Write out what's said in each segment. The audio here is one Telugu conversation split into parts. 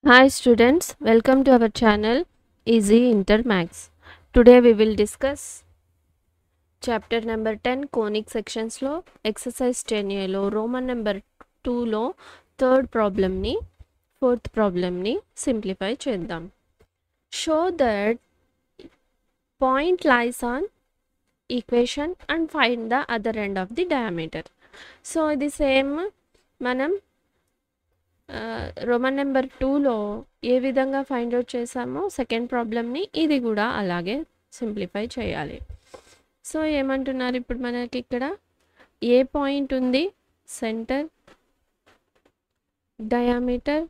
Hi students, welcome to our channel Easy Inter Maths. Today we will discuss chapter number 10 conic sections lo exercise 10A lo Roman number 2 lo third problem ni fourth problem ni simplify చేద్దాం. Show that point lies on equation and find the other end of the diameter. So ఇది సేమ్ మనం రోమన్ నెంబర్ 2లో ఏ విధంగా ఫైండ్ అవుట్ చేసామో సెకండ్ ప్రాబ్లమ్ని ఇది కూడా అలాగే సింప్లిఫై చేయాలి. సో ఏమంటున్నారు ఇప్పుడు మనకి ఇక్కడ ఏ పాయింట్ ఉంది, సెంటర్, డయామీటర్,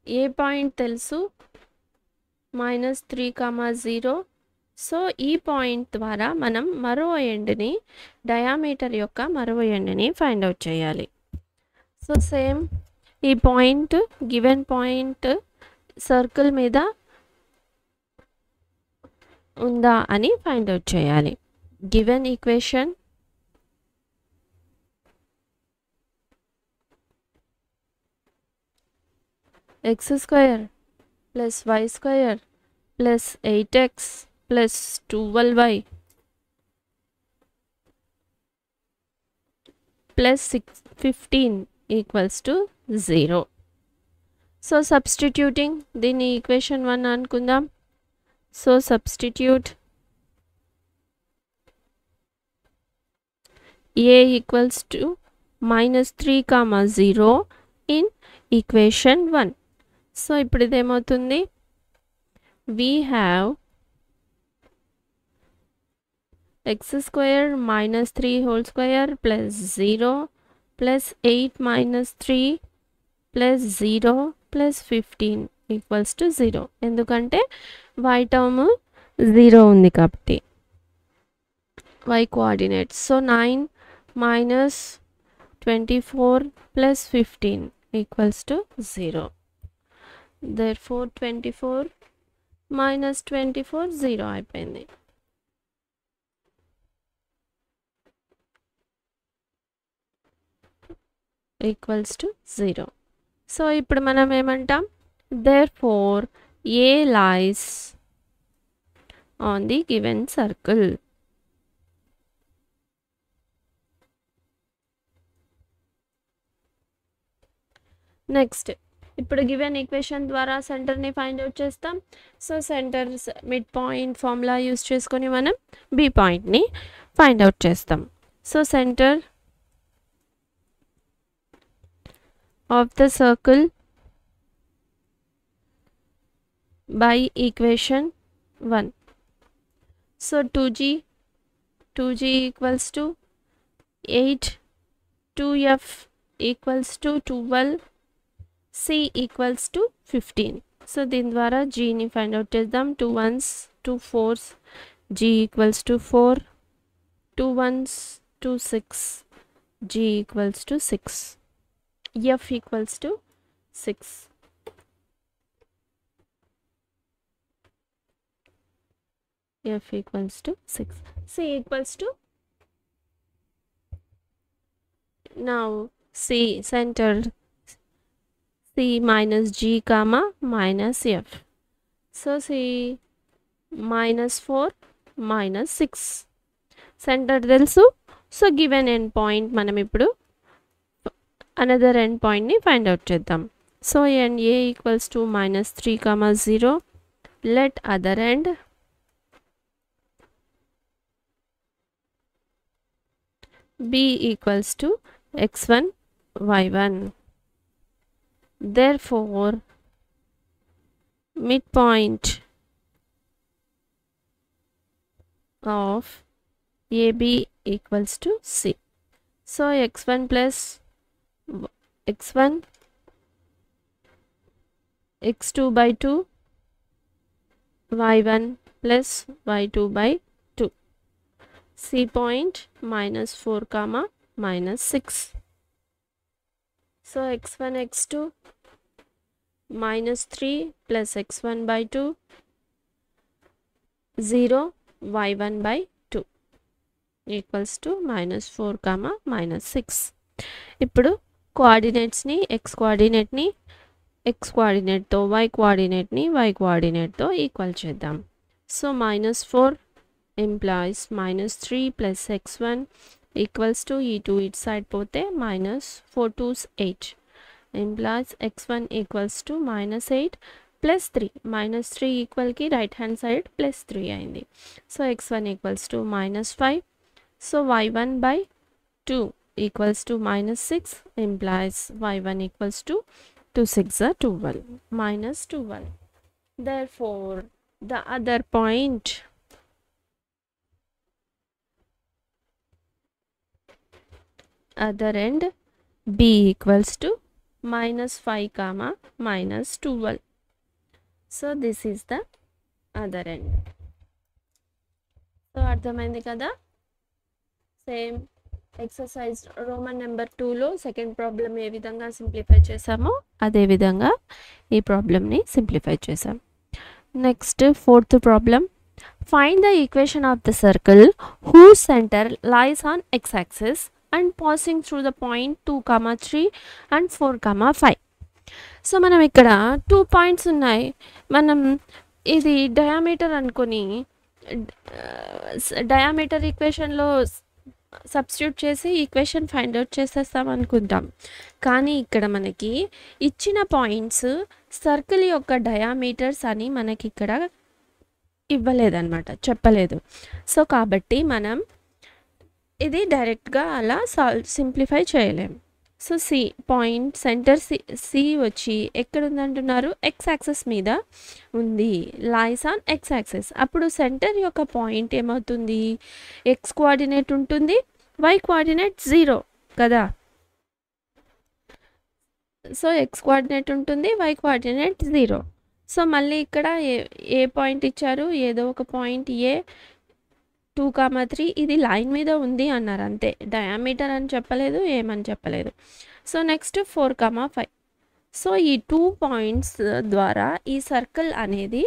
ఏ పాయింట్ తెలుసు -3,0. సో ఈ పాయింట్ ద్వారా మనం మరో ఎండ్ని డయామీటర్ యొక్క మరో ఎండ్ని ఫైండ్ అవుట్ చేయాలి. సో సేమ్ ఈ పాయింట్ గివెన్ పాయింట్ సర్కిల్ మీద ఉందా అని ఫైండ్ అవుట్ చేయాలి. Given equation x² + y² + 8x + 12y + 15 = 0. So substituting దీన్ని ఈక్వేషన్ 1 అనుకుందాం. So substitute a = -3,0 in equation 1. So ఇప్పుడు ఇదేమవుతుంది, we have x² - 3 whole square + 0 + 8 - 3 + 0 + 15 = 0. ఎందుకంటే y టర్మ్ 0 ఉంది కాబట్టి y కోఆర్డినేట్. సో 9 - 24 + 15 = 0. therefore 24 - 24 0 అయిపోయింది. =0. సో ఇప్పుడు మనం ఏమంటాం, therefore a lies on the given circle. Next ఇప్పుడు గివెన్ ఈక్వేషన్ ద్వారా సెంటర్ని ఫైండ్ అవుట్ చేస్తాం. So centre mid point formula use చేసుకొని మనం బి పాయింట్ని ఫైండ్ అవుట్ చేస్తాం. So centre of the circle by equation 1. So 2g equals to 8, 2f equals to 12, c equals to 15. So దీని ద్వారా gని ఫైండ్ అవుట్ చేద్దాం. 2 1s 2 4s, g equals to 4, 2 1s 2 6, g equals to 6, f equals to 6. f equals to 6, c equals to, now c center c minus g comma minus f. so c -4 -6 centre తెలుసు. సో గివెన్ ఎండ్ పాయింట్ మనం ఇప్పుడు అనదర్ ఎండ్ పాయింట్ని ఫైండ్ అవుట్ చేద్దాం. So and a equals to -3,0. let other end b equals to x1 y1. therefore midpoint of AB equals to C. So x1 plus x1 x2 by 2 y1 plus y2 by 2. C point -4 comma -6. So x1 x2 -3 plus x1 by 2 0 y1 by 2 equals to -4 comma -6. ఇప్పుడు కోఆర్డినేట్స్ని x కోఆర్డినేట్ని x కోఆర్డినేట్తో y కోఆర్డినేట్ని y కోఆర్డినేట్తో ఈక్వల్ చేద్దాం. So -4 implies -3 plus x1 equals to ఈ 2 ఇటు సైడ్ పోతే -4 2s 8 implies x1 equals to -8 plus 3 -3 ఈక్వల్కి right hand side +3 అయింది. So x1 equals to -5. So y1 by 2 equals to -6 implies y1 equals to 2 6 are 12 -12. Therefore the other point other end b equals to -5 comma -12. So this is the other end. So అర్థమైంది కదా. సేమ్ ఎక్సర్సైజ్ రోమన్ నెంబర్ 2లో సెకండ్ ప్రాబ్లం ఏ విధంగా సింప్లిఫై చేసామో అదే విధంగా ఈ ప్రాబ్లమ్ని సింప్లిఫై చేసాం. Next fourth problem. Find the equation of the circle whose centre lies on x axis and passing through the point 2, 3 and 4, 5. So మనం ఇక్కడ 2 పాయింట్స్ ఉన్నాయి. మనం ఇది డయామీటర్ అనుకొని డయామీటర్ ఈక్వేషన్లో సబ్స్టిట్యూట్ చేసి ఈక్వేషన్ ఫైండ్ అవుట్ చేసేస్తాం అనుకుంటాం. కానీ ఇక్కడ మనకి ఇచ్చిన పాయింట్స్ సర్కిల్ యొక్క డయామీటర్స్ అని మనకి ఇక్కడ ఇవ్వలేదన్నమాట, చెప్పలేదు. సో కాబట్టి మనం ఇది డైరెక్ట్గా అలా సింప్లిఫై చేయలేం. సో పాయింట్ సెంటర్ సి వచ్చి ఎక్కడ ఉందంటున్నారు, ఎక్స్ యాక్సిస్ మీద ఉంది, లైస్ ఆన్ ఎక్స్ యాక్సిస్. అప్పుడు సెంటర్ యొక్క పాయింట్ ఏమవుతుంది, ఎక్స్ కోఆర్డినేట్ ఉంటుంది, వై కోఆర్డినేట్ 0 కదా. సో ఎక్స్ కోఆర్డినేట్ ఉంటుంది, వై కోఆర్డినేట్ 0. సో మళ్ళీ ఇక్కడ ఏ పాయింట్ ఇచ్చారు, ఏదో ఒక పాయింట్ ఏ 2, 3 ఇది లైన్ మీద ఉంది అన్నారు అంతే, డయామీటర్ అని చెప్పలేదు, ఏమని చెప్పలేదు. So next 4, 5. సో ఈ 2 పాయింట్స్ ద్వారా ఈ సర్కిల్ అనేది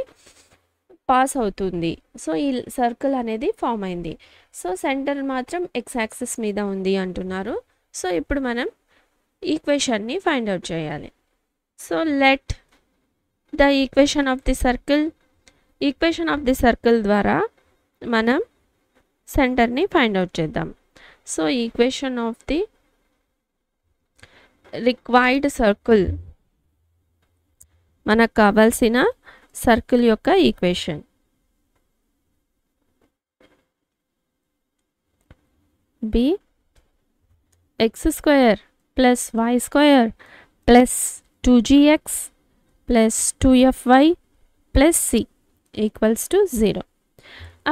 పాస్ అవుతుంది. సో ఈ సర్కిల్ అనేది ఫామ్ అయింది. సో సెంటర్ మాత్రం ఎక్స్ యాక్సిస్ మీద ఉంది అంటున్నారు. సో ఇప్పుడు మనం ఈక్వేషన్ని ఫైండ్ అవుట్ చేయాలి. So let the equation of the circle ద్వారా మనం సెంటర్ని ఫైండ్ అవుట్ చేద్దాం. So equation of the required circle, మనకు కావాల్సిన సర్కిల్ యొక్క equation B x² + y² + 2gx + 2fy + c = 0.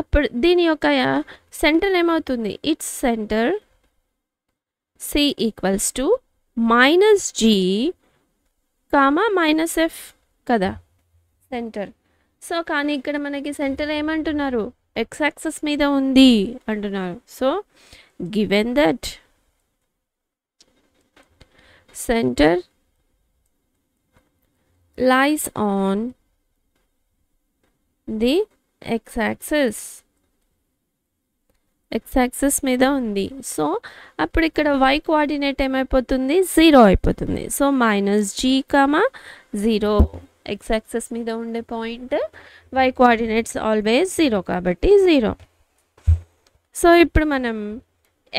అప్పుడు దీని యొక్క సెంటర్ ఏమవుతుంది, it's centre c equals to -g, -f కదా సెంటర్. సో కానీ ఇక్కడ మనకి సెంటర్ ఏమంటున్నారు, ఎక్స్ యాక్సిస్ మీద ఉంది అంటున్నారు. So given that centre lies on the X axis మీద ఉంది. సో అప్పుడు ఇక్కడ y కోఆర్డినేట్ ఏమైపోతుంది, 0 అయిపోతుంది. సో -g, 0 ఎక్స్ యాక్సిస్ మీద ఉండే పాయింట్, y కోఆర్డినేట్స్ ఆల్వేస్ 0 కాబట్టి 0. సో ఇప్పుడు మనం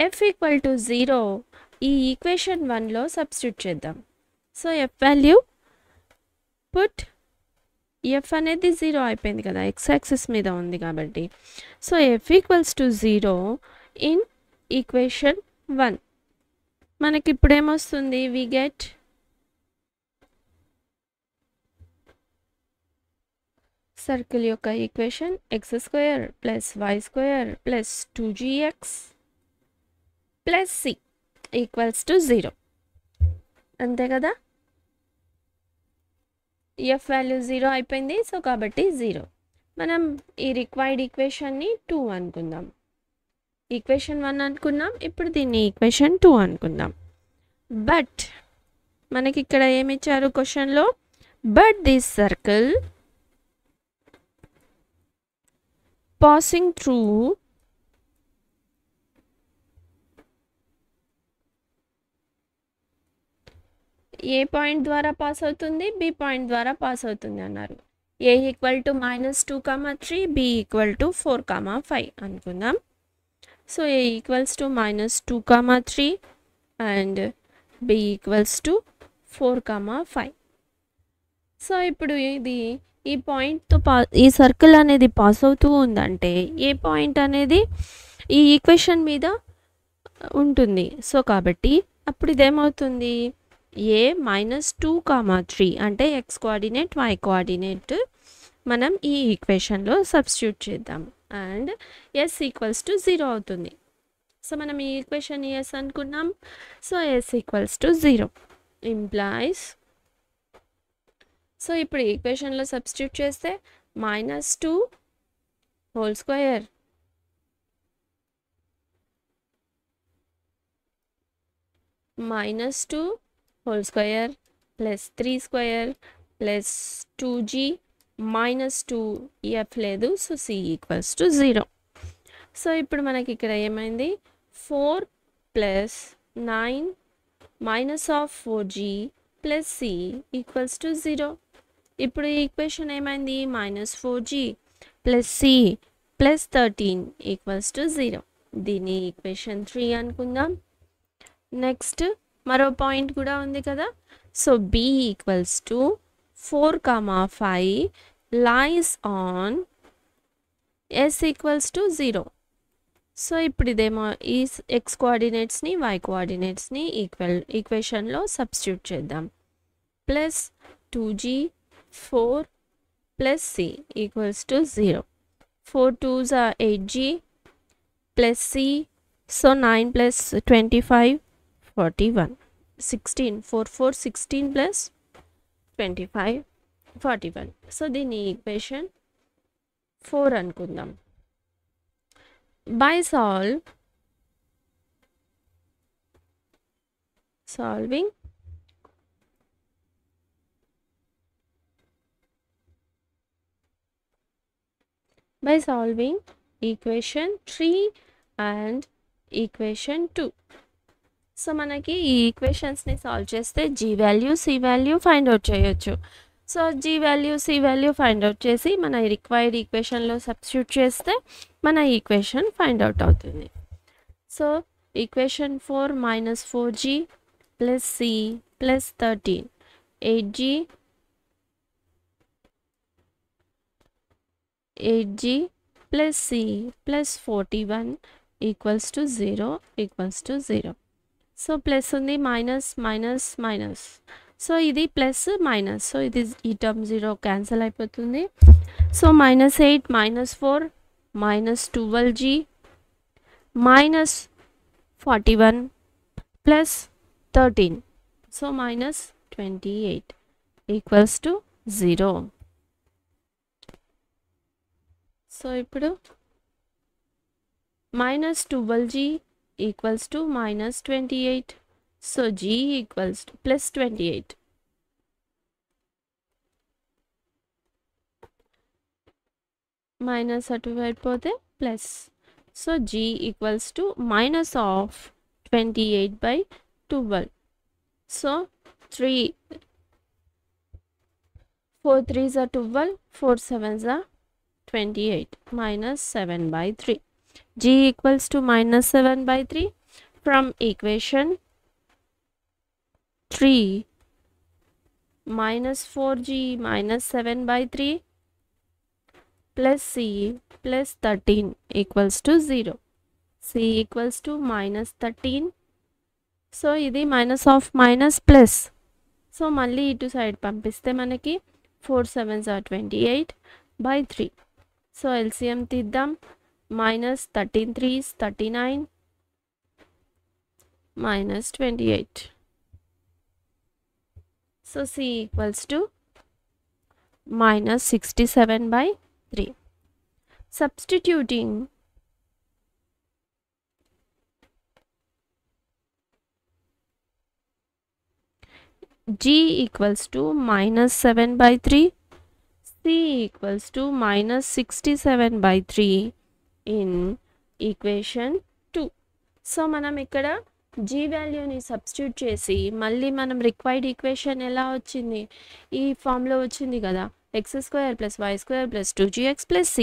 f = 0 ఈ ఈక్వేషన్ 1లో సబ్స్టిట్యూట్ చేద్దాం. So f value put, f అనేది 0 అయిపోయింది కదా, ఎక్స్ యాక్సిస్ మీద ఉంది కాబట్టి. So f = 0 in equation 1. మనకి ఇప్పుడు ఏమొస్తుంది, వి గెట్ సర్కిల్ యొక్క equation x² + y² + 2gx + c = 0. అంతే కదా, ఎఫ్ వాల్యూ 0 అయిపోయింది. సో కాబట్టి 0. మనం ఈ రిక్వైర్డ్ ఈక్వేషన్ని 2 అనుకుందాం. ఈక్వేషన్ 1 అనుకున్నాం, ఇప్పుడు దీన్ని ఈక్వేషన్ 2 అనుకుందాం. బట్ మనకి ఇక్కడ ఏమి ఇచ్చారు క్వశ్చన్లో, but this circle passing through A point ద్వారా పాస్ అవుతుంది, బి పాయింట్ ద్వారా పాస్ అవుతుంది అన్నారు. A equal to -2, 3, B equal to 4, 5 అనుకుందాం. So A equals to -2, 3 and B equals to 4, 5. So ఇప్పుడు ఇది ఈ పాయింట్తో ఈ సర్కిల్ అనేది పాస్ అవుతూ ఉందంటే ఏ పాయింట్ అనేది ఈ ఈక్వేషన్ మీద ఉంటుంది. సో కాబట్టి అప్పుడు ఇదేమవుతుంది, ఏ -2, 3 అంటే ఎక్స్ కోఆర్డినేట్, వై కోఆర్డినేట్ మనం ఈ ఈక్వేషన్లో సబ్స్టిట్యూట్ చేద్దాం అండ్ ఎస్ ఈక్వల్స్ టు 0 అవుతుంది. సో మనం ఈ ఈక్వేషన్ ఎస్ అనుకున్నాం. So S equals to 0 implies. So ఇప్పుడు ఈక్వేషన్లో సబ్స్టిట్యూట్ చేస్తే -2 whole square -2 whole square plus 3 square plus 2g -2 F లేదు. So C equals to 0. So ఇప్పుడు మనకి ఇక్కడ ఏమైంది, 4 plus 9 -4g plus C equals to 0. ఇప్పుడు ఈ ఈక్వేషన్ ఏమైంది, -4g plus C plus 13 equals to 0. దీన్ని ఈక్వేషన్ 3 అనుకుందాం. నెక్స్ట్ మరో పాయింట్ కూడా ఉంది కదా. So b equals to 4, 5 lies on s equals to 0. So ఇప్పుడు ఇదేమో ఈ ఎక్స్ కోఆర్డినేట్స్ని, వై కోఆర్డినేట్స్ని ఈక్వేషన్లో సబ్స్టిట్యూట్ చేద్దాం. Plus 2g 4 plus C equals to 0. 4 2s are 8g plus c. So 9 plus 25 41 16 4 4 16 plus 25 41. So దీన్ని ఈక్వేషన్ 4 అనుకుందాం. By solving equation 3 and equation 2. So మనకి ఈ ఈక్వేషన్స్ని సాల్వ్ చేస్తే G value, C value find out చేయొచ్చు. So G value, C value find out చేసి మన రిక్వైర్డ్ ఈక్వేషన్లో సబ్స్టిట్యూట్ చేస్తే మన ఈక్వేషన్ ఫైండ్ అవుట్ అవుతుంది. So equation 4 -4g plus C plus 13 8g plus C plus 41 equals to 0. So plus ఉంది, మైనస్ మైనస్ మైనస్. సో ఇది ప్లస్ మైనస్. సో ఇది ఈ టర్మ్ 0 క్యాన్సిల్ అయిపోతుంది. So -8 -4 -12g -41 plus 13. So -28 equals to 0. So ఇప్పుడు -12g equals to -28. So g equals to plus 28. Minus అటువైపు పోతే plus. So g equals to -28/12. So 4 3s are 12, 4 7s are 28 -7/3. g equals to -7/3 from equation 3. -4g -7/3 plus c plus 13 equals to 0. c equals to -13. So ఇది minus of minus plus. So మళ్ళీ ఇటు సైడ్ పంపిస్తే మనకి 4 7s are 28/3. సో ఎల్సిఎం తీద్దాం. -13 3s 39 -28. So c equals to -67/3. Substituting g equals to -7/3, c equals to -67/3 in equation 2. So మనం ఇక్కడ జీ వాల్యూని సబ్స్టిట్యూట్ చేసి మళ్ళీ మనం రిక్వైర్డ్ ఈక్వేషన్ ఎలా వచ్చింది, ఈ ఫామ్లో వచ్చింది కదా, x² + y² + 2gx + c.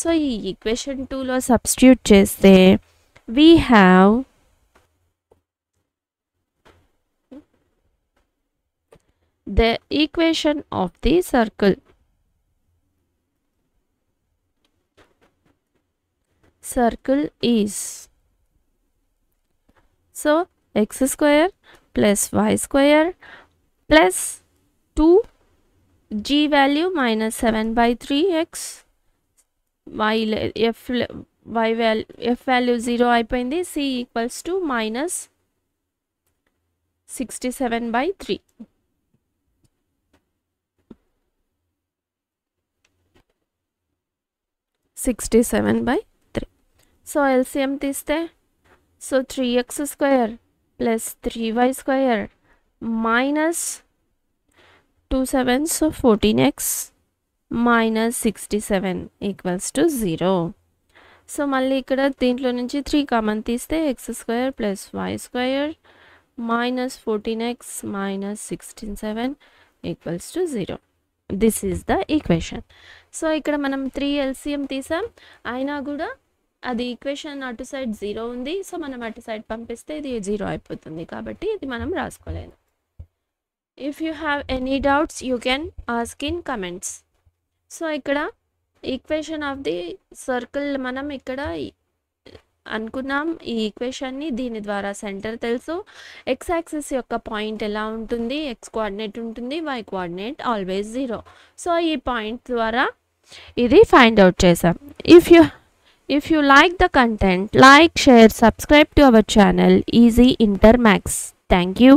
So ఈ ఈక్వేషన్ 2లో సబ్స్టిట్యూట్ చేస్తే we have the equation of the circle. Circle is, so x² + y² plus 2 g value minus 7/3x, f value 0 అయిపోయింది, c equals to minus 67/3. So LCM తీస్తే, so 3x² + 3y² minus 2 7s, so 14x minus 67 equals to 0. So మళ్ళీ ఇక్కడ దీంట్లో నుంచి 3 కామన్ తీస్తే x² + y² minus 14x minus 67 equals to 0. This is the equation. So ఇక్కడ మనం 3 ఎల్సిఎం తీసాం, అయినా కూడా అది ఈక్వేషన్ అటు సైడ్ 0 ఉంది. సో మనం అటు సైడ్ పంపిస్తే ఇది 0 అయిపోతుంది, కాబట్టి ఇది మనం రాసుకోలేము. If you have any doubts you can ask in comments. So ఇక్కడ ఈక్వేషన్ ఆఫ్ ది సర్కిల్ మనం ఇక్కడ అనుకున్నాం. ఈ ఈక్వేషన్ని దీని ద్వారా సెంటర్ తెలుసు, ఎక్స్ యాక్సిస్ యొక్క పాయింట్ ఎలా ఉంటుంది, ఎక్స్ కోఆర్డినేట్ ఉంటుంది, వై కోఆర్డినేట్ ఆల్వేస్ 0. సో ఈ పాయింట్ ద్వారా ఇది ఫైండ్ అవుట్ చేసాం. If you like the content, like, share, subscribe to our channel Easy Inter Maths. Thank you.